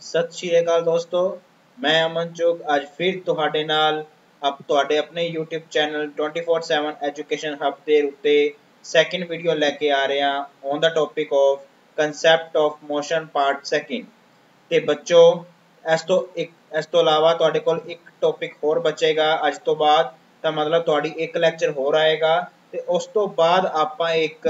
सत श्री अकाल दोस्तों, मैं अमन चुग अज फिर तुहाडे नाल तुहाडे अपने यूट्यूब चैनल 24/7 एजुकेशन हब के उत्ते सैकेंड वीडियो लैके आ रहे हैं on the topic of concept of motion part second. ते बच्चों इस तो इलावा तुहाडे कोल एक टॉपिक होर बचेगा अज तो बाद, तो मतलब तुहाडी एक लैक्चर होर आएगा ते उस तो बाद आपां एक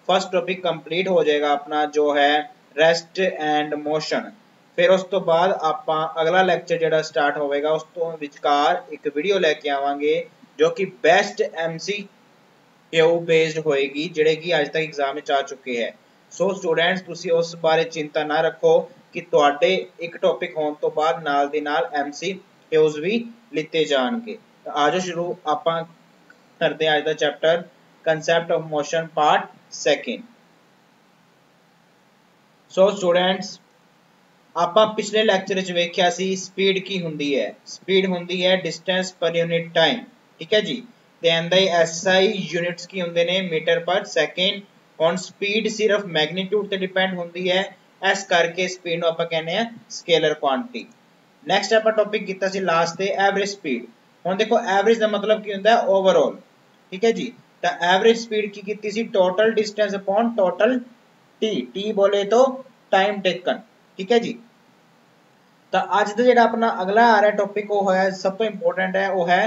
फर्स्ट टॉपिक कंप्लीट हो जाएगा अपना जो है रेस्ट एंड मोशन। फिर उस तो बाद आपां अगला लैक्चर जिहड़ा स्टार्ट होवेगा उस तो विचकार एक वीडियो लैके आवांगे जो कि बेस्ट MCQ बेस्ड होएगी जिहड़े कि अज तक एग्जाम विच आ चुके हैं। सो स्टूडेंट्स तुसी उस बारे चिंता ना रखो कि तुहाडे एक टॉपिक होने तो बाद नाल दी नाल MCQs भी लिते जाणगे। तो आजो शुरू आपां करते हैं अज दा chapter concept of motion part second. So students ਆਪਾਂ पिछले ਲੈਕਚਰ ਵਿੱਚ ਵੇਖਿਆ ਸੀ ਸਪੀਡ ਕੀ ਹੁੰਦੀ ਹੈ। ਸਪੀਡ ਹੁੰਦੀ ਹੈ ਡਿਸਟੈਂਸ ਪਰ ਯੂਨਿਟ ਟਾਈਮ, ਠੀਕ ਹੈ ਜੀ। ਤੇ ਇਹਦਾ ਹੀ SI ਯੂਨਿਟਸ ਕੀ ਹੁੰਦੇ ਨੇ ਮੀਟਰ ਪਰ ਸੈਕਿੰਡ। ਹੁਣ ਸਪੀਡ ਸਿਰਫ ਮੈਗਨੀਟਿਊਡ ਤੇ ਡਿਪੈਂਡ ਹੁੰਦੀ ਹੈ, ਇਸ ਕਰਕੇ ਸਪੀਡ ਨੂੰ ਆਪਾਂ ਕਹਿੰਦੇ ਆ ਸਕੇਲਰ ਕੁਆਂਟੀਟੀ। ਨੈਕਸਟ ਆਪਾਂ ਟੌਪਿਕ ਕੀਤਾ ਸੀ ਲਾਸਟ ਤੇ ਐਵਰੇਜ ਸਪੀਡ। ਹੁਣ ਦੇਖੋ ਐਵਰੇਜ ਦਾ ਮਤਲਬ ਕੀ ਹੁੰਦਾ ਹੈ ਓਵਰਆਲ, ਠੀਕ ਹੈ ਜੀ। ਤਾਂ ਐਵਰੇਜ ਸਪੀਡ ਕੀ ਕੀਤੀ ਸੀ total distance upon total T बोले तो टाइम टेकन, ठीक है जी। तो अज का जो अपना अगला आ रहा टॉपिक वो है सब तो इंपोर्टेंट है, वो है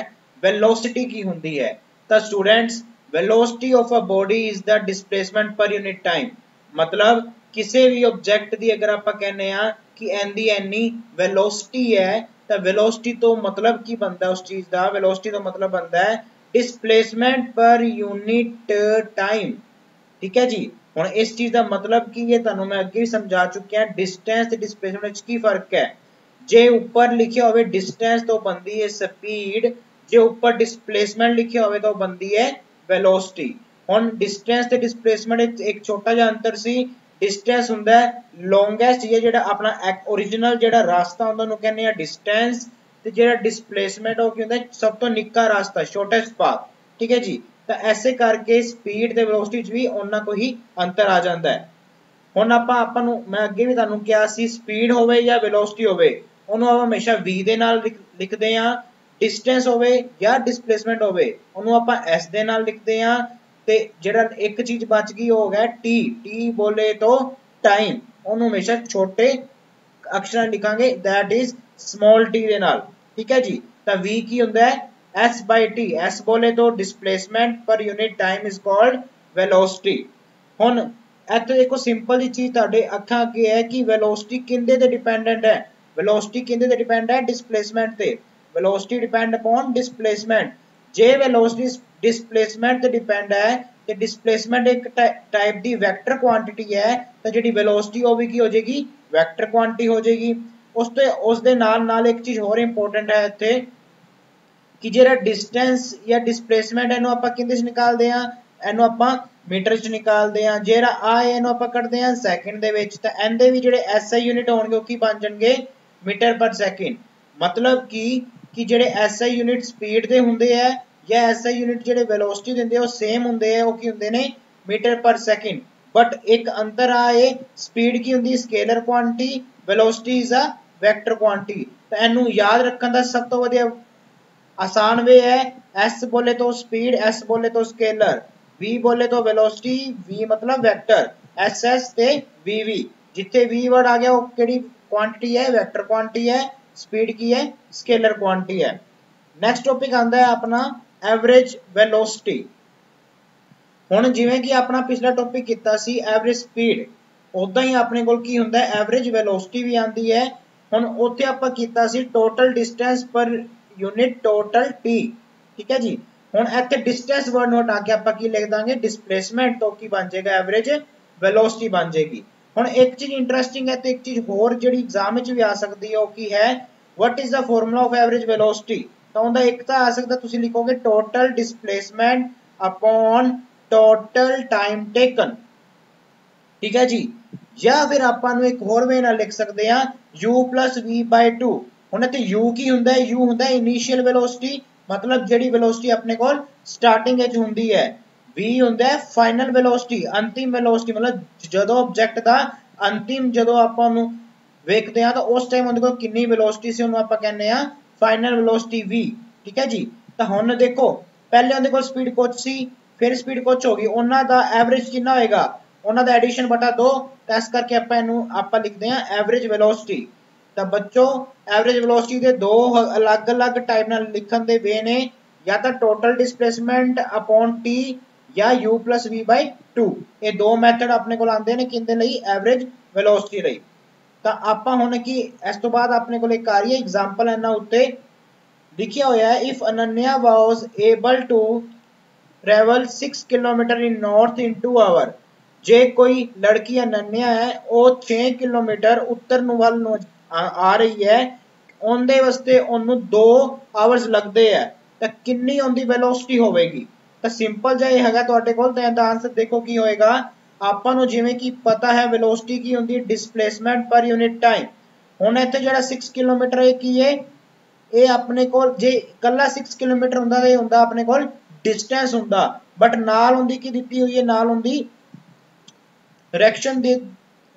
वेलोसिटी की होंगी है। तो students velocity of a body is the displacement पर यूनिट टाइम। मतलब किसी भी ऑब्जेक्ट की अगर आप कहने कि एंदी एनी वेलोसिटी है तो वेलोसिटी तो मतलब की बनता है उस चीज का, वेलोसिटी तो मतलब बनता है डिस्प्लेसमेंट पर यूनिट टाइम, ठीक है जी। हुण इस चीज का मतलब की ये तुहानू मैं अगे भी समझा चुकिया डिस्टेंस ते डिस्प्लेसमेंट की फर्क है। जे ऊपर लिखिया होवे डिस्टेंस तो बनती है स्पीड, जे ऊपर डिस्प्लेसमेंट लिखिया होवे तो बनती है वेलोसिटी। हुण डिस्टेंस ते डिस्प्लेसमेंट एक छोटा जिहा अंतर सी। डिस्टेंस हुंदा है लॉन्गेस्ट या जेड़ा अपना ओरिजिनल जेड़ा रास्ता हुंदा उहनू कहने आ डिस्टेंस, ते जेड़ा डिस्प्लेसमेंट हो हुंदा सब तो निक्का रास्ता शॉर्टेस्ट पाथ, ठीक है जी। तो ऐसे करके स्पीड ते वेलोसिटी भी उन्ना को ही अंतर आ जाता है। हुण आपां नू मैं अगे भी तुहानू कहा सी स्पीड होवे या वेलोसिटी होवे उन्होंने आप हमेशा v दे नाल लिखते हैं, डिस्टेंस होवे या डिस्प्लेसमेंट होवे उन्होंने आप s दे नाल लिखते हैं। ते जेड़ा एक चीज बच गई हो गया t बोले तो टाइम, उन्होंने हमेशा छोटे अक्षर लिखांगे दैट इज स्मॉल t दे नाल, ठीक है जी। तो v की हुंदा है s/t, s बोले तो डिस्प्लेसमेंट पर unit time is called velocity. हुण इत्थे देखो सिंपल जी चीज तुहाडे अखां अगे है कि वेलोसिटी किंदे ते डिपेंडेंट है, वेलोसिटी किंदे ते डिपेंड है डिस्प्लेसमेंट ते। Velocity depend upon displacement. जे वेलोसिटी डिस्प्लेसमेंट ते डिपेंड है ते डिस्प्लेसमेंट एक टाइप दी वेक्टर क्वांटिटी है तो जेडी वेलोसिटी वो भी की हो जाएगी वेक्टर क्वांटिटी हो जाएगी। उस दे नाल नाल एक चीज और इंपॉर्टेंट है इत्थे कि जेड़ा डिस्टेंस या डिस्प्लेसमेंट इहनू आपां किंदे च निकालदे हां, इहनू आपां मीटर च निकालदे हां। जेड़ा आ इहनू आपां कढदे हां सैकेंड दे विच, तां इहदे भी जेड़े SI यूनिट होणगे ओह की बन जाणगे मीटर पर सैकेंड। मतलब कि जेड़े SI यूनिट स्पीड दे हुंदे है या SI यूनिट जेड़े वेलोसिटी दिंदे हैं सेम हुंदे हैं, ओह की हुंदे ने मीटर पर सैकेंड। बट एक अंतर आए स्पीड की हुंदी scalar quantity, velocity is a vector quantity. तो इहनू याद रखण दा सब तो वधिया आसान वे है S बोले तो स्पीड, S बोले तो स्केलर, V बोले तो वेलोसिटी, V मतलब वेक्टर, SS ते VV। जिथे V वर्ड आ गया वो केड़ी क्वांटिटी है वेक्टर क्वांटिटी है, स्पीड की है स्केलर क्वांटिटी है। नेक्स्ट टॉपिक आंदा है अपना एवरेज वेलोसिटी। हुण जिवें कि अपना पिछला टॉपिक कीता सी एवरेज स्पीड, उदां ही अपने कोल की हुंदा है एवरेज वेलोसिटी भी आंदी है। हुण उत्थे आपां कीता सी total distance per unit total T, ठीक है जी। हुण इत्थे डिस्टेंस वर्ड नोट आके आपां की लिख दांगे डिस्प्लेसमेंट, तो की बन जाएगा एवरेज वेलोसिटी बन जाएगी। हुण एक चीज इंटरेस्टिंग है तो एक चीज होर जिहड़ी एग्जाम विच भी आ सकदी है वो की है what is the formula of average velocity. तो उहदा एक तो आ सकदा तुसीं लिखोगे total displacement upon total time taken, ठीक है जी। या फिर आपां नूं एक होर वे नाल लिख सकदे हां u + v/2। हुण इत्थे u की हुंदा है, u हुंदा है इनिशियल वेलोसिटी, मतलब जेड़ी वेलोसिटी अपने कोल स्टार्टिंग विच हुंदी है। v हुंदा है फाइनल वेलोसिटी, अंतिम वेलोसिटी, मतलब जदों ऑब्जेक्ट दा अंतिम जदों आपां नूं ਵੇਖਦੇ ਆ ਤਾਂ ਉਸ ਟਾਈਮ ਉਹਦੇ ਕੋਲ ਕਿੰਨੀ ਵੈਲੋਸਿਟੀ ਸੀ, ਉਹਨੂੰ ਆਪਾਂ ਕਹਿੰਦੇ ਆ ਫਾਈਨਲ ਵੈਲੋਸਿਟੀ v। ਠੀਕ ਹੈ ਜੀ। ਤਾਂ ਹੁਣ ਦੇਖੋ ਪਹਿਲੇ ਉਹਦੇ ਕੋਲ ਸਪੀਡ ਕੁਛ ਸੀ, ਫਿਰ ਸਪੀਡ ਕੁਛ ਹੋ ਗਈ, ਉਹਨਾਂ ਦਾ ਐਵਰੇਜ ਕਿੰਨਾ ਹੋਏਗਾ, ਉਹਨਾਂ ਦਾ ਐਡੀਸ਼ਨ ਬਟਾ 2, ਤਾਂ ਇਸ ਕਰਕੇ ਆਪਾਂ ਲਿਖਦੇ ਆ ਐਵਰੇਜ ਵੈਲੋਸਿਟੀ। ਤਾਂ ਬੱਚੋ ਐਵਰੇਜ ਵੈਲੋਸਿਟੀ ਦੇ ਦੋ ਅਲੱਗ-ਅਲੱਗ ਟਾਈਪ ਨਾਲ ਲਿਖਣ ਦੇ ਵੇ ਨੇ, ਜਾਂ ਤਾਂ ਟੋਟਲ ਡਿਸਪਲੇਸਮੈਂਟ ਅਪੋਨ t ਜਾਂ u plus v by 2। ਇਹ ਦੋ ਮੈਥਡ ਆਪਣੇ ਕੋਲ ਆਉਂਦੇ ਨੇ ਕਿੰਦੇ ਲਈ, ਐਵਰੇਜ ਵੈਲੋਸਿਟੀ ਲਈ। ਤਾਂ ਆਪਾਂ ਹੁਣ ਕੀ ਇਸ ਤੋਂ ਬਾਅਦ ਆਪਣੇ ਕੋਲ ਇੱਕ ਆ ਰਹੀ ਹੈ ਐਗਜ਼ਾਮਪਲ, ਇਹਨਾਂ ਉੱਤੇ ਲਿਖਿਆ ਹੋਇਆ ਹੈ if Ananya was able to travel 6 kilometre in north in 2 hour. जे कोई लड़की अनन्या है वो 6 किलोमीटर उत्तर ਨੂੰ ਵੱਲ ਨੂੰ ਆ ਰਹੀ ਹੈ, ਉਹਦੇ ਵਾਸਤੇ ਉਹਨੂੰ 2 ਆਵਰਸ ਲੱਗਦੇ ਆ, ਤਾਂ ਕਿੰਨੀ ਉਹਦੀ ਵੈਲੋਸਿਟੀ ਹੋਵੇਗੀ। ਤਾਂ ਸਿੰਪਲ ਜਿਹਾ ਇਹ ਹੈਗਾ ਤੁਹਾਡੇ ਕੋਲ, ਤਾਂ ਇਹਦਾ ਆਨਸਰ ਦੇਖੋ ਕੀ ਹੋਏਗਾ। ਆਪਾਂ ਨੂੰ ਜਿਵੇਂ ਕਿ ਪਤਾ ਹੈ ਵੈਲੋਸਿਟੀ ਕੀ ਹੁੰਦੀ ਹੈ, ਡਿਸਪਲੇਸਮੈਂਟ ਪਰ ਯੂਨਿਟ ਟਾਈਮ। ਹੁਣ ਇੱਥੇ ਜਿਹੜਾ 6 ਕਿਲੋਮੀਟਰ ਇਹ ਕੀ ਹੈ, ਇਹ ਆਪਣੇ ਕੋਲ ਜੇ ਇਕੱਲਾ 6 ਕਿਲੋਮੀਟਰ ਹੁੰਦਾ ਤਾਂ ਇਹ ਹੁੰਦਾ ਆਪਣੇ ਕੋਲ डिस्टेंस ਹੁੰਦਾ, बट नाल उनकी की दी हुई है, नाल उनकी डायरेक्शन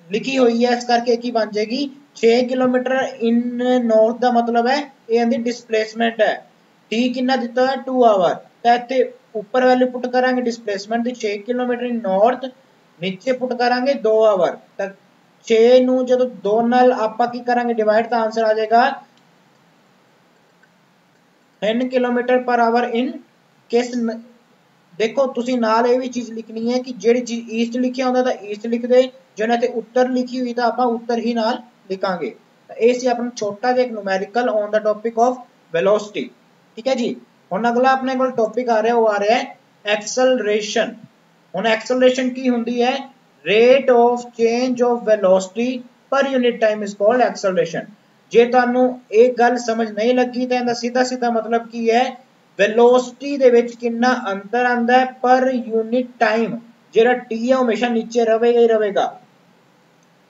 लिखी हुई है, इस करके की बन जाएगी 6 किलोमीटर इन नॉर्थ का मतलब है ये इनकी डिस्प्लेसमेंट है। टी कितना दिता है 2 आवर, तो इत्थे ऊपर वैल्यू पुट करांगे displacement the 6 kilometre in north, नीचे पुट करांगे 2 आवर। तो 6 ਨੂੰ ਜਦੋਂ 2 ਨਾਲ ਆਪਾਂ ਕੀ ਕਰਾਂਗੇ डिवाइड, ਤਾਂ आंसर आ जाएगा 10 किलोमीटर पर आवर इन किस। देखो तुसी नाल ये भी चीज लिखनी है कि जेड़ी चीज ईस्ट लिखिया होंदा तां ईस्ट लिख दे, जेना ते उत्तर लिखी हुई तां आपां उत्तर ही नाल लिखांगे। तां इह सी अपना छोटा जिहा एक numerical on the topic of velocity. ठीक है जी। हुण अगला अपने कोल टॉपिक आ रहा है, वो आ रहा है एक्सेलरेशन। हुण एक्सेलरेशन की हुंदी है, rate of change of velocity per unit time is called acceleration. जे तुहानू एक गल समझ नहीं लगी तां इहदा सीधा सीधा मतलब की है, वेलोसिटी दे विच कितना अंतर आंदा है पर यूनिट टाइम, जेड़ा टी है हमेशा नीचे रहेगा ही रहेगा।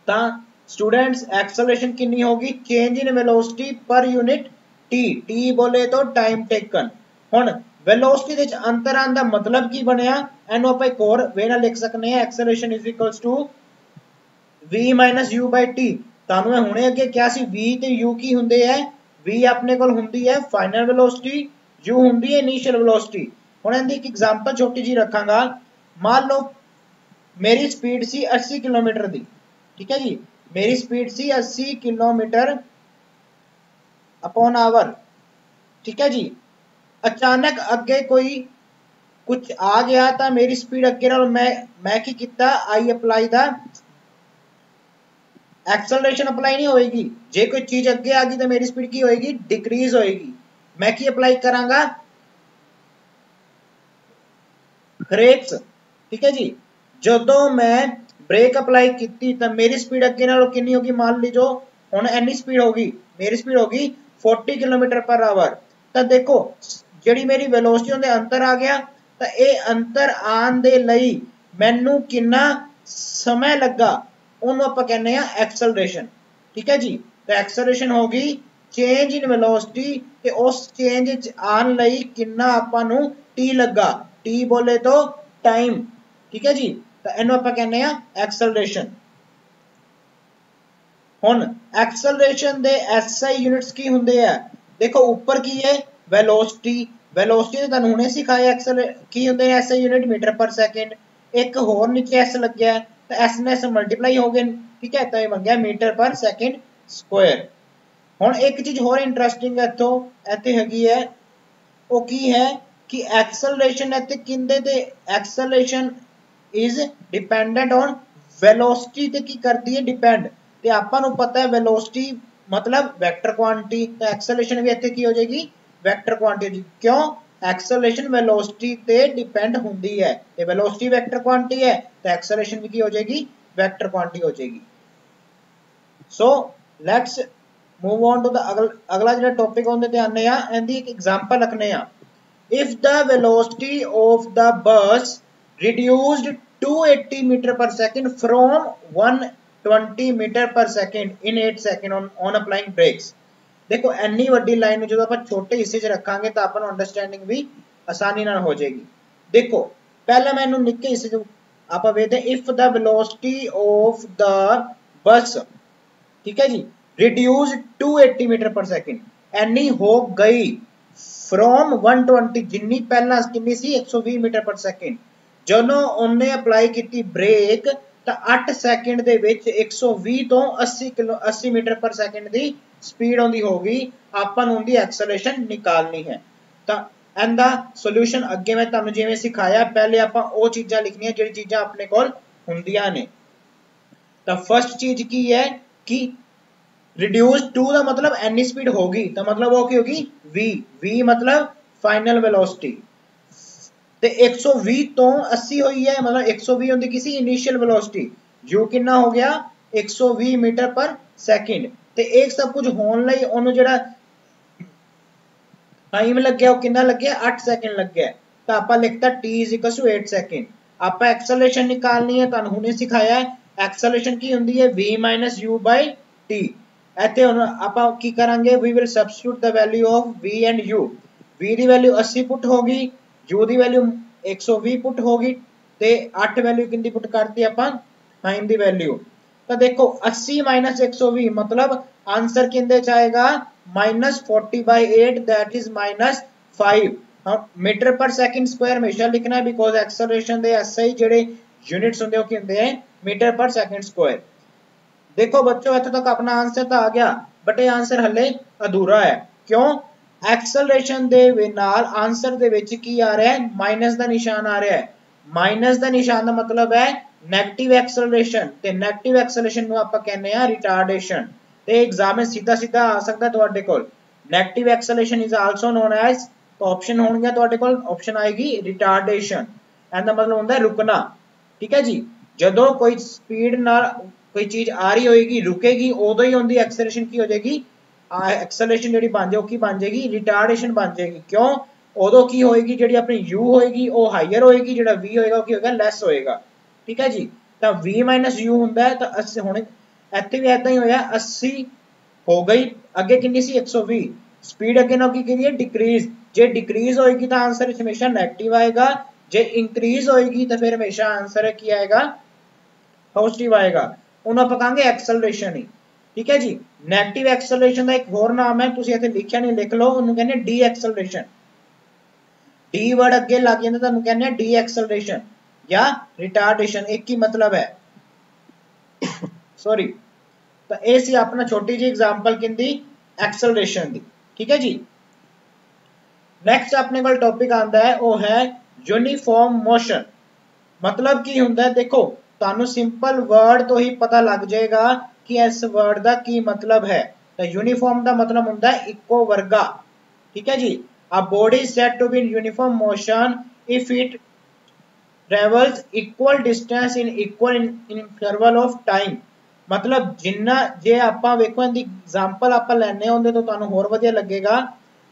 तां स्टूडेंट्स एक्सेलरेशन कितनी होगी, change in velocity per unit T, T बोले तो टाइम टेकन। हुण वेलोसिटी दे विच अंतर आंदा मतलब की बनिया, इहनू आपां एक होर वे नाल लिख सकने हैं, acceleration is equals to v minus u by t। तुहानू मैं हुणे अगे क्या सी v ते u की हुंदे है, v अपने कोल हुंदी है फाइनल वेलोसिटी, u हुंदी है इनिशियल वेलोसिटी। हुण इहदी एक एग्जांपल छोटी जी रखांगा, मान लो मेरी स्पीड सी 80 किलोमीटर दी। ठीक है जी, मेरी स्पीड सी 80 किलोमीटर अपॉन आवर। ठीक है जी। अचानक अगे कोई कुछ आ गया तो मेरी स्पीड अगे नाल मैं की कीता, आई अप्लाई दा एक्सेलरेशन अप्लाई नहीं होएगी। जे कोई चीज अगे आ गई तो मेरी स्पीड की होएगी, डिक्रीज होएगी। मैं की अप्लाई करांगा, ब्रेक्स। ठीक है जी। जदों मैं ब्रेक अप्लाई की तो मेरी स्पीड अगे नालों कितनी होगी, मान लीजो हुण इन्नी स्पीड होगी, मेरी स्पीड होगी 40 किलोमीटर पर आवर। तो देखो जिहड़ी मेरी वेलोसिटी उहदे अंतर आ गया, तो ये अंतर आने दे लई मैनू कितना समय लगा, उहनूं आपां कहने आ एक्सेलरेशन। ठीक है जी। तो एक्सेलरेशन होगी चेंज इन वेलोसिटी, ते उस चेंज आने लई कितना आपां नूं टी लगा, टी बोले तो टाइम। ठीक है जी। तो इहनूं आपां कहने आ एक्सेलरेशन। हुण एक्सेलरेशन दे एसआई यूनिट्स की हुंदे आ, देखो ऊपर की है वेलोसिटी, वेलोसिटी तुहानूं हुणे सिखाया की हुंदे ने SI unit metre per second. एक होर नीचे एस लग्या है तो एस ने एस मल्टीप्लाई हो गए। ठीक है, तो ये बन गया मीटर पर सेकंड स्क्वायर। हुण एक चीज होर इंटरेस्टिंग है इत्थों इत्थे हैगी है, वो की है कि एक्सेलरेशन इत्थे किंदे ते, acceleration is dependent on velocity ते की करती है, डिपेंड। ते आपां नूं पता है वेलोसिटी मतलब वेक्टर क्वांटिटी, तो एक्सेलरेशन भी इत्थे की हो जाएगी, वेक्टर क्वांटिटी। क्यों, एक्सेलरेशन वेलोसिटी ते डिपेंड हुंदी है, ते वेलोसिटी वेक्टर क्वांटिटी है तो एक्सेलरेशन भी की हो जाएगी, वेक्टर क्वांटिटी हो जाएगी। So let's move on to the अगला जो टॉपिक होंदे ते आने आ, इहदी एक एग्जांपल रखने आ। If the velocity of the bus reduced 280 metre per second from 120 metre per second in 8 second on applying brakes. देखो इन्नी वड्डी लाइन में जो आप छोटे हिस्से च रखांगे तो अपन अंडरस्टैंडिंग भी आसानी नाल हो जाएगी। देखो पहले मैं इनू निक्के हिस्से च आप वेखदे, if the velocity of the bus, ठीक है जी, reduce to 80 metre per second, एनी हो गई फ्रॉम 120 जिन्नी पहला किन्नी सी 120 मीटर पर सेकंड। ਜਦੋਂ ਉਹਨੇ ਅਪਲਾਈ ਕੀਤੀ ਬ੍ਰੇਕ ਤਾਂ 8 ਸੈਕਿੰਡ ਦੇ ਵਿੱਚ 120 ਤੋਂ 80 ਮੀਟਰ ਪਰ ਸੈਕਿੰਡ ਦੀ ਸਪੀਡ ਆਉਂਦੀ ਹੋਗੀ। ਆਪਾਂ ਨੂੰ ਉਹਦੀ ਐਕਸਲਰੇਸ਼ਨ ਨਿਕਾਲਣੀ ਹੈ। ਤਾਂ ਇਹਦਾ ਸੋਲੂਸ਼ਨ ਅੱਗੇ ਮੈਂ ਤੁਹਾਨੂੰ ਜਿਵੇਂ ਸਿਖਾਇਆ, ਪਹਿਲੇ ਆਪਾਂ ਉਹ ਚੀਜ਼ਾਂ ਲਿਖਣੀਆਂ ਜਿਹੜੀ ਚੀਜ਼ਾਂ ਆਪਣੇ ਕੋਲ ਹੁੰਦੀਆਂ ਨੇ। ਤਾਂ ਫਸਟ ਚੀਜ਼ ਕੀ ਹੈ ਕਿ रिड्यूस टू का मतलब एनी स्पीड होगी, तो मतलब वो की होगी v, v मतलब फाइनल वेलोसिटी। ते 120 तो 80 हुई है, मतलब 120 होंदी किसी इनिशियल वेलोसिटी, u कितना हो गया 120 मीटर पर सेकंड। ते एक सब कुछ होने लई ओनू जेड़ा टाइम लग गया वो कितना लग गया 8 सेकंड लग गया। तो आपा लिखता t = 8 सेकंड। आपा एक्सेलरेशन निकालनी है, तुहानू हुणे सिखाया है। एक्सेलरेशन की हुंदी है v - u/t। ਇੱਥੇ ਹੁਣ ਆਪਾਂ ਕੀ ਕਰਾਂਗੇ, we will substitute the value of v and u। v the value 80 ਪੁੱਟ ਹੋਗੀ, u ਦੀ ਵੈਲਿਊ 120 ਪੁੱਟ ਹੋਗੀ ਤੇ 8 ਵੈਲਿਊ ਕਿੰਨੀ ਪੁੱਟ ਕਰਤੀ ਆਪਾਂ टाइम ਦੀ ਵੈਲਿਊ। ਤਾਂ ਦੇਖੋ 80 - 120 मतलब आंसर किंदे च आएगा -40/8 दैट इज -5। हम मीटर पर सेकंड स्क्वायर हमेशा लिखना है बिकॉज एक्सेलरेशन दे एसआई जेडे यूनिट्स होंदे वो की होंदे हैं मीटर पर सेकंड स्क्वायर। देखो बच्चों इत्थे तक अपना आंसर तो आ गया, बट ये आंसर हले अधूरा है। क्यों? एक्सेलरेशन दे नाल आंसर दे विच की आ रहा है, माइनस का निशान आ रहा है। माइनस का निशान का मतलब है नेगेटिव एक्सेलरेशन, ते नेगेटिव एक्सेलरेशन नूं आपां कहने आ रिटार्डेशन। ते एग्जाम में सीधा सीधा आ सकदा तुहाडे कोल negative acceleration is also known as, तो ऑप्शन होणगे तुहाडे कोल, ऑप्शन आएगी रिटार्डेशन। ਇਹਦਾ मतलब ਹੁੰਦਾ रुकना। ठीक है जी, जदों कोई स्पीड नाल कोई चीज आ रही होगी रुकेगी उदों ही उनकी एक्सेलरेशन की हो जाएगी, एक्सेलरेशन जी बन जाएगी बन जाएगी रिटार्डेशन बन जाएगी। क्यों? उदों की होएगी जी अपनी u होएगी वो हाइयर होएगी, जो v होएगा वो की होएगा लैस होएगा। ठीक है जी, तो v - u होंदा है। तो हुण इत्थे भी ऐदा ही होया 80 हो गई, अगे कितनी सी 120, स्पीड अगे ना की करिए डिक्रीज। जे डिक्रीज होएगी तो आंसर हमेशा नेगेटिव आएगा, जे इंक्रीज होएगी तो फिर हमेशा आंसर की आएगा पॉजिटिव आएगा। उन्होंने आप कहेंगे एक्सेलरेशन ही। ठीक है जी, नेगेटिव एक्सेलरेशन का एक होर नाम है, तुसीं इत्थे लिखिया नहीं लिख लो, उन्होंने कहने डी एक्सेलरेशन। डी वर्ड अगे लग जाता तुहानूं कहने डी एक्सेलरेशन या रिटार्डेशन, एक ही मतलब है। सॉरी, तो ये सी अपना छोटी जी एग्जांपल किंदी एक्सेलरेशन दी। ठीक है जी, नैक्सट अपने कोल टॉपिक आंदा है वो है यूनीफॉर्म मोशन। मतलब की हुंदा है, देखो तुहानूं सिंपल वर्ड तो ही पता लग जाएगा कि इस वर्ड का की मतलब है। तो यूनीफॉर्म का मतलब होता है इको वर्गा। ठीक है जी, a body is said to be in uniform motion if it travels equal distance in equal interval of time. मतलब जिन्ना जे आपां वेखो इहदी एग्जांपल आपां लैने होंदे तो तुहानूं होर वधिया लगेगा।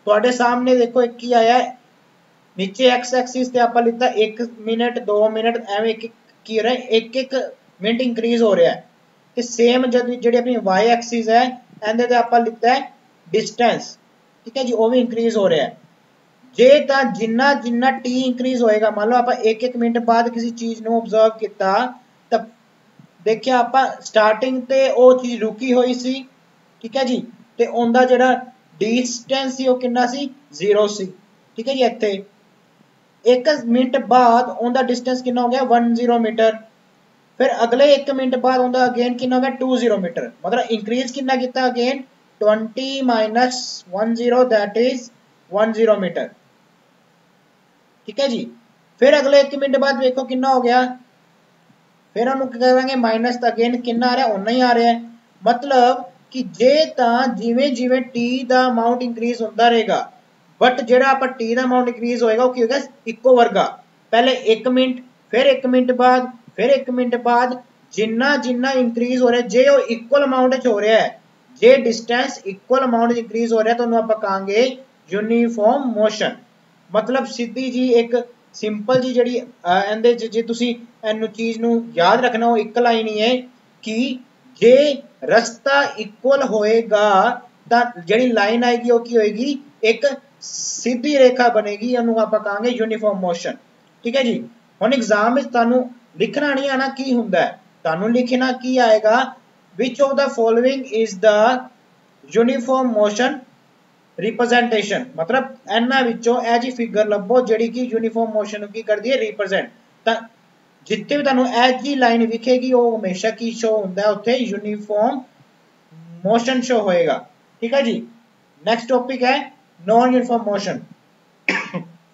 तुहाडे सामने देखो एक ही आया है, नीचे एक्स एक्सिस ते आपां लिखता 1 मिनट 2 मिनट एवें की हो रहा है, एक एक मिनट इंक्रीज हो रहा है। तो सेम जी अपनी वाई एक्सिस है इहदे ते आपां लिखता है डिस्टेंस। ठीक है जी, वो भी इंक्रीज हो रहा है। जे तां जिन्ना जिन्ना टी इंक्रीज होएगा, मान लो आपां एक एक मिनट बाद किसी चीज नूं ऑब्जर्व किया तो देखिया आपां स्टार्टिंग ते वो चीज रुकी हुई सी। ठीक है जी, तो उनका जिहड़ा डिस्टेंस सी वो कितना सी 0 सी। ठीक है जी, इत्थे एक मिनट बाद उनका डिस्टेंस कितना हो गया 10 मीटर, फिर अगले 1 मिनट बाद उनका अगेन कितना हो गया 20 मीटर। मतलब इंक्रीज कितना किया अगेन 20 - 10 दैट इज 10 मीटर। ठीक है जी, फिर अगले 1 मिनट बाद देखो कितना हो गया, फिर हम करेंगे माइनस, तो अगेन कितना आ रहा है उन्ना ही आ रहा है। मतलब कि जे तां जिवें जिवें टी दा अमाउंट इंक्रीज होता रहेगा, बट जो आप टी का अमाउंट इंक्रीज होएगा वो की होगा इको वर्गा। पहले 1 मिनट, फिर 1 मिनट बाद, फिर 1 मिनट बाद, जिन्ना जिन्ना इंक्रीज हो रहा है जे वो इक्वल अमाउंट हो रहा है, जे डिस्टेंस इक्वल अमाउंट इंक्रीज हो रहा है तो उन्होंने आप कहांगे यूनीफॉर्म मोशन। मतलब सीधी जी एक सिंपल जी जी इहदे जे तुसीं इहनूं चीज़ नूं याद रखना वो एक लाइन ही है कि जे रस्ता इक्वल होएगा तां जिहड़ी लाइन आएगी वो की होएगी एक सीधी रेखा बनेगी, उन्होंने आप कहांगे यूनीफॉर्म मोशन। ठीक है जी, हुण एग्जाम में तुहानूं लिखना नहीं आना की हुंदा है, तुहानूं लिखना की आएगा which of the following is the uniform motion representation, मतलब इन्हां विचों ए जी फिगर लभो जिहड़ी कि यूनीफॉर्म मोशन की करदी है रिप्रेजेंट। तां जिथे भी तुहानूं ए जी लाइन विखेगी वो हमेशा की शो हुंदा है उत्थे यूनीफॉर्म मोशन शो होएगा। ठीक है जी। नेक्स्ट टॉपिक है non uniform motion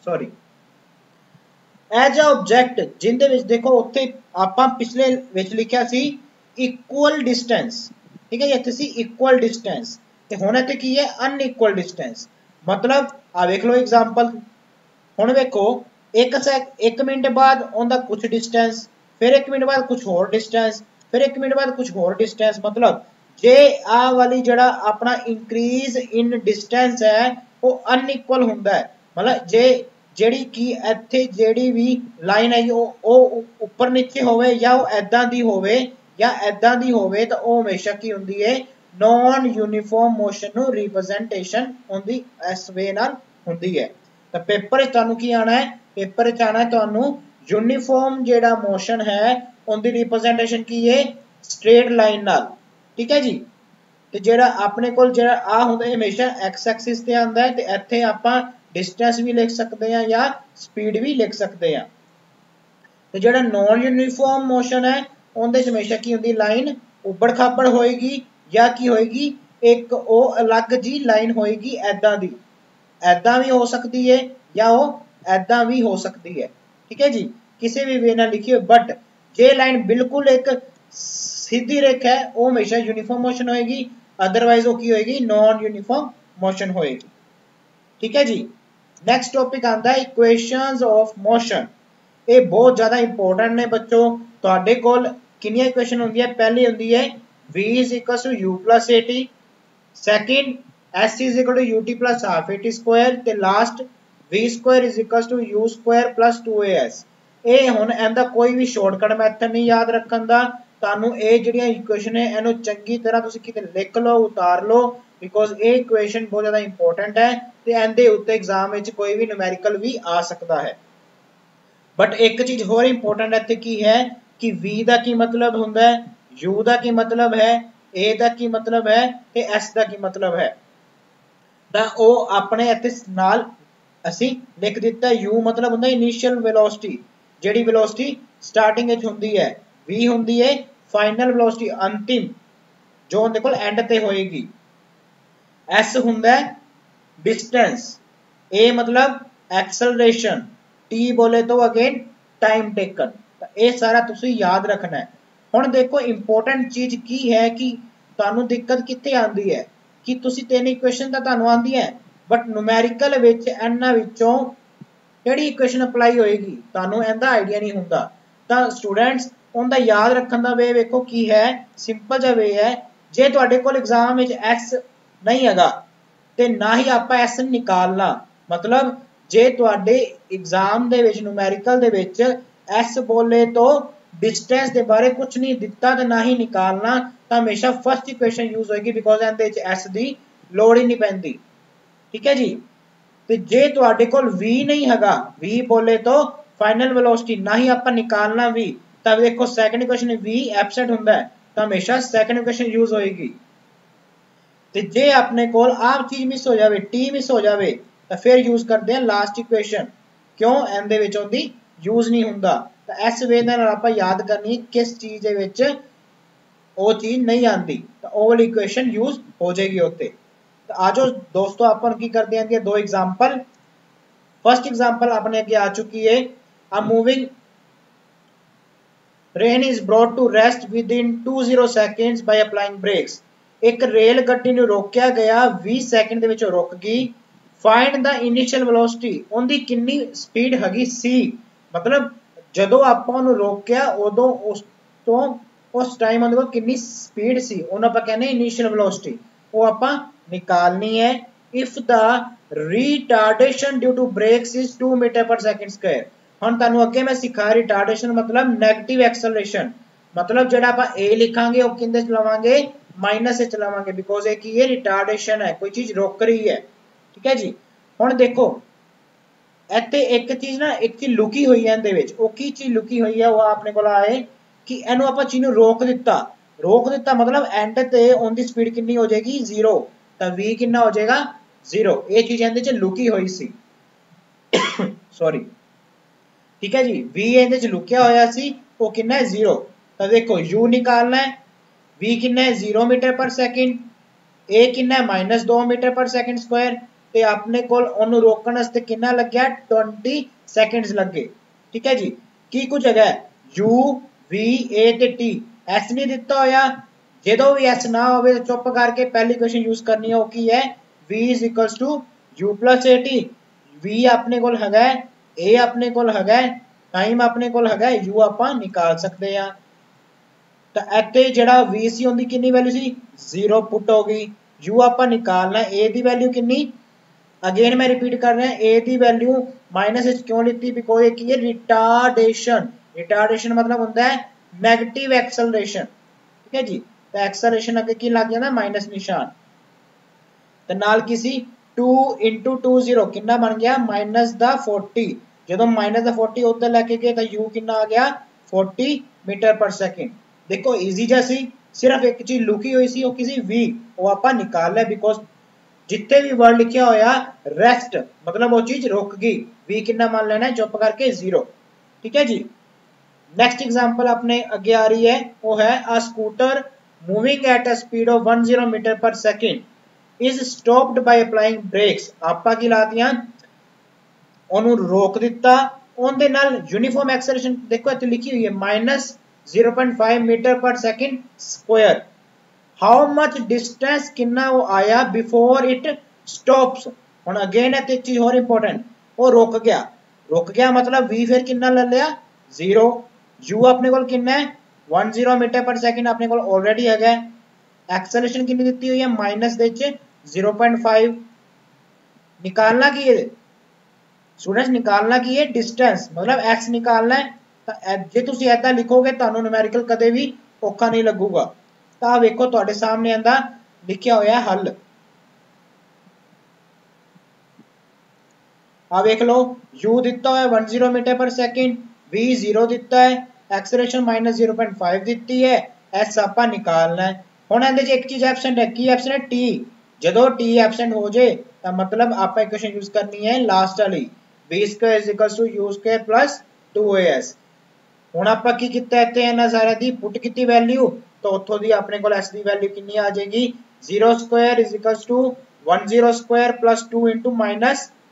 sorry as a object जिंदे विच देखो उत्थे आपां पिछले विच लिखिया सी इक्वल डिस्टेंस। ठीक है, इत्थे सी इक्वल डिस्टेंस ते हुण इत्थे की है अनइक्वल डिस्टेंस। मतलब आ वेख लो एग्जांपल, हुण वेखो एक मिनट बाद उनका कुछ डिस्टेंस, फिर एक मिनट बाद कुछ होर डिस्टेंस, फिर एक मिनट बाद कुछ होर डिस्टेंस। मतलब जे आ वाली जड़ा अपना इंक्रीज इन डिस्टेंस है वो अनइक्वल हुंदा है। मतलब जे जेड़ी की इत्थे जेड़ी भी लाइन है वो ऊपर नीचे होवे या वो ऐदां दी होवे या ऐदां दी होवे तो वो हमेशा की हुंदी है नॉन यूनीफॉर्म मोशन नु रिप्रेजेंटेशन हुंदी इस वे नाल हुंदी है। तो पेपर तुहानू की आना है, पेपर आना है तुहानू यूनीफॉर्म जेड़ा मोशन है उनकी रिप्रेजेंटेशन की है स्ट्रेट लाइन नाल। ठीक है जी। ते जेड़ा अपने कोल जेड़ा आ हुंदा हमेशा एक्स एक्सिस ते आंदा है ते इत्थे आपां डिस्टेंस भी लिख सकते हैं या स्पीड भी लिख सकते हैं। ते जेड़ा नॉन यूनीफॉर्म मोशन है उनदे च हमेशा की हुंदी लाइन उबड़ खाबड़ होएगी या की होएगी एक ओ अलग जी लाइन होएगी ऐदां दी, ऐदां भी हो सकती है या वो ऐदां भी हो सकती है। ठीक है जी, किसी भी वे ना लिखिए बट जे लाइन बिल्कुल एक सीधी रेखा है वो हमेशा यूनिफॉर्म मोशन होएगी, अदरवाइज वो की होएगी नॉन यूनिफॉर्म मोशन होएगी। ठीक है जी। नेक्स्ट टॉपिक आता है इक्वेशंस ऑफ मोशन। ये बहुत ज्यादा इंपॉर्टेंट ने बच्चों। तुहाडे कोल कितनी इक्वेशन होंगी है? पहली होंगी है v is equals to u plus at, second s is equal to ut plus half at square ते last v square is equals to u square plus 2as। ਇਹ ਹੁਣ ਇਹਦਾ ਕੋਈ ਵੀ ਸ਼ਾਰਟਕਟ ਮੈਥਡ ਨਹੀਂ ਯਾਦ ਰੱਖਣ ਦਾ। ਤੁਹਾਨੂੰ ਇਹ ਜਿਹੜੀਆਂ ਇਕੁਏਸ਼ਨ ਹੈ ਇਹਨੂੰ ਚੰਗੀ ਤਰ੍ਹਾਂ ਤੁਸੀਂ ਕਿਤੇ ਲਿਖ ਲਓ, ਉਤਾਰ ਲਓ, ਬਿਕੋਜ਼ ਇਹ ਇਕੁਏਸ਼ਨ ਬਹੁਤ ਜ਼ਿਆਦਾ ਇੰਪੋਰਟੈਂਟ ਹੈ ਤੇ ਇਹਦੇ ਉੱਤੇ ਐਗਜ਼ਾਮ ਵਿੱਚ ਕੋਈ ਵੀ ਨਿਊਮੈਰੀਕਲ ਵੀ ਆ ਸਕਦਾ ਹੈ। बट एक चीज होर इंपॉर्टेंट इत्थे की है कि v का की मतलब हुंदा है, u का की मतलब है, a का की मतलब है ते s का की मतलब है। तां ओ अपने इत्थे नाल असी लिख दिता है u मतलब हुंदा इनिशियल वेलोसिटी, जेड़ी वेलोसिटी स्टार्टिंग विच हुंदी है, v हुंदी है फाइनल वेलोसिटी अंतिम जो उहदे कोल एंड ते होएगी, s हुंदा है डिस्टेंस, a मतलब एक्सेलरेशन, टी बोले तो अगेन टाइम टेकन। ये सारा तुसी याद रखना है। हुण देखो इंपॉर्टेंट चीज की है कि तुहानू दिक्कत कित्थे आंदी है कि तुसी तीन इक्वेशन तां तुहानू आंदी है बट न्यूमेरिकल विच इन्हां विचों किहड़ी इक्वेशन अप्लाई होएगी तुहानू इहदा आइडिया नहीं हुंदा। तां स्टूडेंट्स उहदा याद रखण दा वे वेखो की है, सिंपल जिहा वे है। जे तुहाडे कोल एग्जाम विच एस नहीं हैगा ते ना ही आपां एस निकालना, मतलब जे तुहाडे एग्जाम दे विच न्यूमेरिकल दे विच एस बोले तो डिस्टेंस के बारे कुछ नहीं दिता तो ना ही निकालना, तो हमेशा फर्स्ट इक्वेशन यूज होगी बिकॉज इहदे विच एस दी लोड़ ही नहीं पैंदी। ठीक है जी। तो जे तुहाडे कोल v नहीं हैगा, v बोले तो फाइनल वेलोसिटी, ना ही आपां निकालना v, तब देखो सेकंड इक्वेशन v एब्सेंट हुंदा है तो हमेशा सेकंड इक्वेशन यूज होएगी। तो जे अपने कोल आप चीज मिस हो जावे, t मिस हो जावे तो फिर यूज करते हैं लास्ट इक्वेशन, क्यों इहदे विच उहदी यूज नहीं हुंदा। तो इस वे नाल आपां याद करनी किस चीज दे विच वो चीज नहीं आंदी तो वो वाली इक्वेशन यूज हो जाएगी उत्ते। तो आजो दोस्तों अपन की करते हैं दो एग्जांपल। फर्स्ट एग्जांपल अपने अगे आ चुकी है, a moving train is brought to rest within 20 seconds by applying brakes. एक रेल गड्डी नूं रोकिया गया 20 सेकंड दे विच रुक गई। फाइंड द इनिशियल वेलोसिटी, उनकी कितनी स्पीड हैगी सी, मतलब जदों आपां उहनूं रोकिया उदों उस टाइम उहदे कोल कितनी स्पीड सी, उहनूं आपां कहने इनिशियल वेलोसिटी, वो आपां निकालनी है। If the retardation due to brakes is 2 metre per second square. हुण तुहानूं अगे मैं सिखाया रिटार्डेशन मतलब नेगेटिव एक्सेलरेशन, मतलब जेड़ा आपां ए लिखांगे वो किंदे च लवांगे माइनस से चलावांगे बिकॉज ये की है रिटार्डेशन है, कोई चीज रोक रही है। ठीक है जी। हुण देखो इत्थे एक चीज ना एक चीज लुकी हुई है इहदे विच, वो की चीज लुकी हुई है वो अपने कोल आए कि इहनूं आपां चीज नूं रोक दिता मतलब एंड ते उनकी स्पीड कितनी हो जाएगी 0। ਤਾਂ v ਕਿੰਨਾ ਹੋ ਜਾਏਗਾ 0। ਇਹ ਚੀਜ਼ ਇਹਦੇ ਚ ਲੁਕੀ ਹੋਈ ਸੀ ਸੌਰੀ ठीक है जी v ਇਹਦੇ ਚ ਲੁਕਿਆ ਹੋਇਆ ਸੀ ਉਹ ਕਿੰਨਾ ਹੈ 0। ਤਾਂ ਦੇਖੋ u ਨਿਕਾਲਣਾ ਹੈ v ਕਿੰਨਾ ਹੈ 0 मीटर पर सेकंड a किन्ना है -2 मीटर पर सेकंड स्क्वायर ਤੇ ਆਪਣੇ ਕੋਲ ਉਹਨੂੰ ਰੋਕਣ ਵਾਸਤੇ ਕਿੰਨਾ ਲੱਗਿਆ 20 ਸੈਕਿੰਡਸ ਲੱਗੇ। ਠੀਕ ਹੈ ਜੀ ਕੀ ਕੁਝ ਹੈਗਾ u v a ਤੇ t s ਨਹੀਂ ਦਿੱਤਾ ਹੋਇਆ ਜਦੋਂ ਵੀ s ਨਾ ਹੋਵੇ ਤਾਂ ਚੁੱਪ ਕਰਕੇ ਪਹਿਲੀ ਇਕੁਏਸ਼ਨ ਯੂਜ਼ ਕਰਨੀ ਹੈ ਉਹ ਕੀ ਹੈ v u + at v ਆਪਣੇ ਕੋਲ ਹੈਗਾ a ਆਪਣੇ ਕੋਲ ਹੈਗਾ टाइम अपने कोल हैगा u ਆਪਾਂ निकाल सकते हैं तो ਇੱਥੇ ਜਿਹੜਾ v ਸੀ ਉਹਦੀ ਕਿੰਨੀ ਵੈਲਿਊ ਸੀ 0 ਪੁੱਟ ਹੋ ਗਈ u ਆਪਾਂ ਨਿਕਾਲਣਾ a ਦੀ ਵੈਲਿਊ ਕਿੰਨੀ अगेन मैं रिपीट कर रहा है a ਦੀ ਵੈਲਿਊ ਮਾਈਨਸ ਵਿੱਚ ਕਿਉਂ ਲਿੱਤੀ ਬਿਕੋਜ਼ ਇਹ ਕੀ ਹੈ ਰਿਟਾਰडेशन मतलब ਹੁੰਦਾ ਹੈ 네ਗੇਟਿਵ ਐਕਸਲਰੇਸ਼ਨ। ਠੀਕ ਹੈ ਜੀ ਤਾਂ ਐਕਸਲਰੇਸ਼ਨ ਅੱਗੇ ਕੀ ਲੱਗ ਜਾਂਦਾ ਮਾਈਨਸ ਨਿਸ਼ਾਨ ਤੇ ਨਾਲ ਕੀ ਸੀ 2 * 20 ਕਿੰਨਾ ਬਣ ਗਿਆ -40 ਜਦੋਂ -40 उधर लेके गए तो u कितना आ गया 40 मीटर पर सेकंड। देखो इजी जैसी सिर्फ एक चीज लुकी हुई सी वो किसी v वो आपा निकाल लिया बिकॉज जितने भी वर्ड लिखा होया रेस्ट मतलब वो चीज रुक गई v कितना मान लेना है चुप करके 0। ठीक है जी नेक्स्ट एग्जांपल अपने आगे आ रही है वो है a scooter moving at a speed of 10 metre per second is stopped by applying brakes आपा की ला दिया ਉਹਨੂੰ ਰੋਕ ਦਿੱਤਾ ਉਹਦੇ ਨਾਲ यूनिफॉर्म एक्सेलरेशन देखो ਇੱਥੇ ਲਿਖੀ ਹੋਈ ਹੈ -0.5 metre per second square how much distance कितना वो आया बिफोर इट स्टॉप्स। ਹੁਣ अगेन ਇੱਥੇ ਇੱਕ ਚੀਜ਼ ਹੋਰ इंपॉर्टेंट ਉਹ ਰੁਕ ਗਿਆ मतलब v ਫਿਰ ਕਿੰਨਾ ਲੈ ਲਿਆ 0 u ਆਪਣੇ ਕੋਲ ਕਿੰਨਾ ਹੈ 10 मीटर पर सेकंड ਆਪਣੇ ਕੋਲ ਆਲਰੇਡੀ ਹੈਗਾ एक्सेलरेशन ਕਿੰਨੀ ਦਿੱਤੀ ਹੋਈ ਹੈ ਮਾਈਨਸ ਦੇ ਵਿੱਚ 0.5 निकालना की है स्टूडेंट्स निकालना की है डिस्टेंस मतलब x निकालना है ਤਾਂ ਜੇ ਤੁਸੀਂ ਐਦਾਂ ਲਿਖੋਗੇ ਤੁਹਾਨੂੰ ਨੂਮੈਰੀਕਲ ਕਦੇ ਵੀ ਔਖਾ ਨਹੀਂ ਲੱਗੂਗਾ। ਤਾਂ ਵੇਖੋ ਤੁਹਾਡੇ ਸਾਹਮਣੇ ਆਂਦਾ ਲਿਖਿਆ ਹੋਇਆ ਹੱਲ ਆ ਵੇਖ ਲਓ u ਦਿੱਤਾ ਹੋਇਆ 10 मीटर पर सेकंड v 0 ਦਿੱਤਾ ਹੈ एक्सेलरेशन -0.5 ਦਿੱਤੀ ਹੈ s ਆਪਾਂ ਨਿਕਾਲਣਾ ਹੈ। ਹੁਣ ਇਹਦੇ ਚ ਇੱਕ ਚੀਜ਼ ਐਬਸੈਂਟ ਹੈ ਕੀ ਐਬਸੈਂਟ ਹੈ t ਜਦੋਂ t ਐਬਸੈਂਟ ਹੋ ਜੇ ਤਾਂ ਮਤਲਬ ਆਪਾਂ ਇਕੁਏਸ਼ਨ ਯੂਜ਼ ਕਰਨੀ ਹੈ ਲਾਸਟ ਵਾਲੀ b² = u² + 2as। ਹੁਣ ਆਪਾਂ ਕੀ ਕੀਤਾ ਇੱਥੇ ਇਹਨਾਂ ਸਾਰਿਆਂ ਦੀ ਪੁੱਟ ਕੀਤੀ ਵੈਲਿਊ ਤਾਂ ਉੱਥੋਂ ਦੀ ਆਪਣੇ ਕੋਲ s ਦੀ ਵੈਲਿਊ ਕਿੰਨੀ ਆ ਜਾਏਗੀ 0² = 10² + 2 *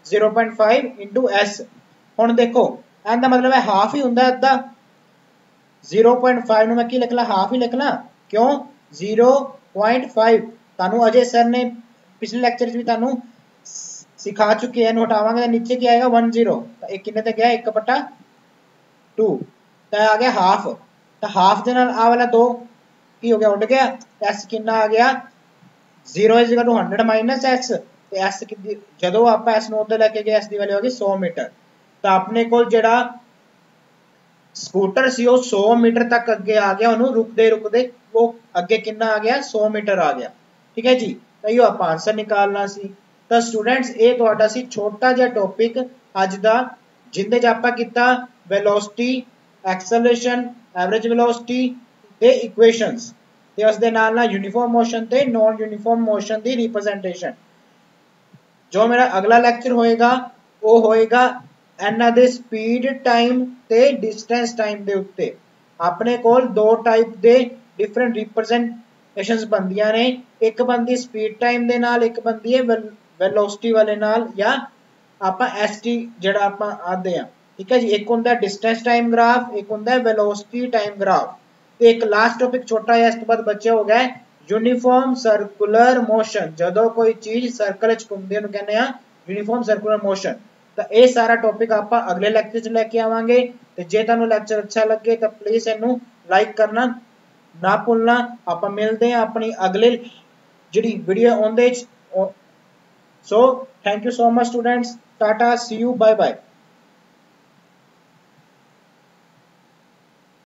-0.5 * s। ਹੁਣ ਦੇਖੋ ਇਹਦਾ ਮਤਲਬ ਹੈ ਹਾਫ ਹੀ ਹੁੰਦਾ ਅੱਧਾ 0.5 ਨੂੰ ਮੈਂ ਕੀ ਲਿਖ ਲਾਂ ਹਾਫ ਹੀ ਲਿਖ ਲਾਂ ਕਿਉਂ 0.5 ਤੁਹਾਨੂੰ ਅਜੇ ਸਰ ਨੇ पिछले लेक्चर में ਤੁਹਾਨੂੰ सिखा चुके हैं हटावांगे तो नीचे क्या आएगा 10 तो एक कितने तक गया 1/2 तो आ गया हाफ तो हाफ दे नाल आ वाला 2 की हो गया उड़ गया s कितना आ गया 0 = 100 - s ਤੇ s ਜਦੋਂ ਆਪਾਂ s ਨੂੰ ਉੱਤੇ ਲੈ ਕੇ ਗਏ s ਦੀ ਵੈਲਿਊ ਆ ਗਈ 100 ਮੀਟਰ ਤਾਂ ਆਪਣੇ ਕੋਲ ਜਿਹੜਾ ਸਕੂਟਰ ਸੀ ਉਹ 100 ਮੀਟਰ ਤੱਕ ਅੱਗੇ ਆ ਗਿਆ ਉਹਨੂੰ ਰੁਕਦੇ ਉਹ ਅੱਗੇ ਕਿੰਨਾ ਆ ਗਿਆ 100 ਮੀਟਰ ਆ ਗਿਆ। ਠੀਕ ਹੈ ਜੀ ਤਾਂ ਇਹ ਆਪਾਂ ਆਨਸਰ ਨਿਕਾਲਣਾ ਸੀ। ਤਾਂ ਸਟੂਡੈਂਟਸ ਇਹ ਤੁਹਾਡਾ ਸੀ ਛੋਟਾ ਜਿਹਾ ਟੌਪਿਕ ਅੱਜ ਦਾ ਜਿੰਦੇ ਚ ਆਪਾਂ ਕੀਤਾ ਵੈਲੋਸਿਟੀ ਐਕਸਲਰੇਸ਼ਨ ਐਵਰੇਜ ਵੈਲੋਸਿਟੀ ਤੇ ਇਕੁਏਸ਼ਨਸ ਤੇ ਉਸ ਦੇ ਨਾਲ यूनिफॉर्म मोशन ਤੇ नॉन यूनिफॉर्म मोशन ਦੀ ਰਿਪਰੈਜ਼ੈਂਟੇਸ਼ਨ। ਜੋ ਮੇਰਾ ਅਗਲਾ ਲੈਕਚਰ ਹੋਏਗਾ ਉਹ ਹੋਏਗਾ ਇਹਨਾਂ ਦੇ ਸਪੀਡ ਟਾਈਮ ਤੇ ਡਿਸਟੈਂਸ ਟਾਈਮ ਦੇ ਉੱਤੇ। ਆਪਣੇ ਕੋਲ ਦੋ ਟਾਈਪ ਦੇ ਡਿਫਰੈਂਟ ਰਿਪਰੈਜ਼ੈਂਟੇਸ਼ਨਸ ਬਣਦੀਆਂ ਨੇ ਇੱਕ ਬੰਦੀ ਸਪੀਡ ਟਾਈਮ ਦੇ ਨਾਲ ਇੱਕ ਬੰਦੀ ਹੈ ਵੈਲੋਸਿਟੀ ਵਾਲੇ ਨਾਲ ਜਾਂ ਆਪਾਂ st ਜਿਹੜਾ ਆਪਾਂ ਆਦੇ ਆ। ਠੀਕ ਹੈ ਜੀ ਇੱਕ ਹੁੰਦਾ ਡਿਸਟੈਂਸ ਟਾਈਮ ਗ੍ਰਾਫ ਇੱਕ ਹੁੰਦਾ ਵੈਲੋਸਿਟੀ ਟਾਈਮ ਗ੍ਰਾਫ ਤੇ ਇੱਕ ਲਾਸਟ ਟੌਪਿਕ ਛੋਟਾ ਜਿਹਾ ਇਸ ਤੋਂ ਬਾਅਦ ਬਚਿਆ ਹੋ ਗਿਆ यूनिफॉर्म सर्कुलर मोशन। ਜਦੋਂ ਕੋਈ ਚੀਜ਼ ਸਰਕਲ ਵਿੱਚ ਘੁੰਮਦੀ ਉਹਨੂੰ ਕਹਿੰਦੇ ਆ यूनिफॉर्म सर्कुलर मोशन। ਤਾਂ ਇਹ ਸਾਰਾ ਟੌਪਿਕ ਆਪਾਂ ਅਗਲੇ ਲੈਕਚਰ 'ਚ ਲੈ ਕੇ ਆਵਾਂਗੇ ਤੇ ਜੇ ਤੁਹਾਨੂੰ ਲੈਕਚਰ ਅੱਛਾ ਲੱਗੇ ਤਾਂ ਪਲੀਜ਼ ਇਹਨੂੰ ਲਾਈਕ ਕਰਨਾ ਨਾ ਭੁੱਲਣਾ। ਆਪਾਂ ਮਿਲਦੇ ਹਾਂ ਆਪਣੀ ਅਗਲੇ ਜਿਹੜੀ ਵੀਡੀਓ ਉਹਦੇ 'ਚ। So thank you so much students tata see you bye bye.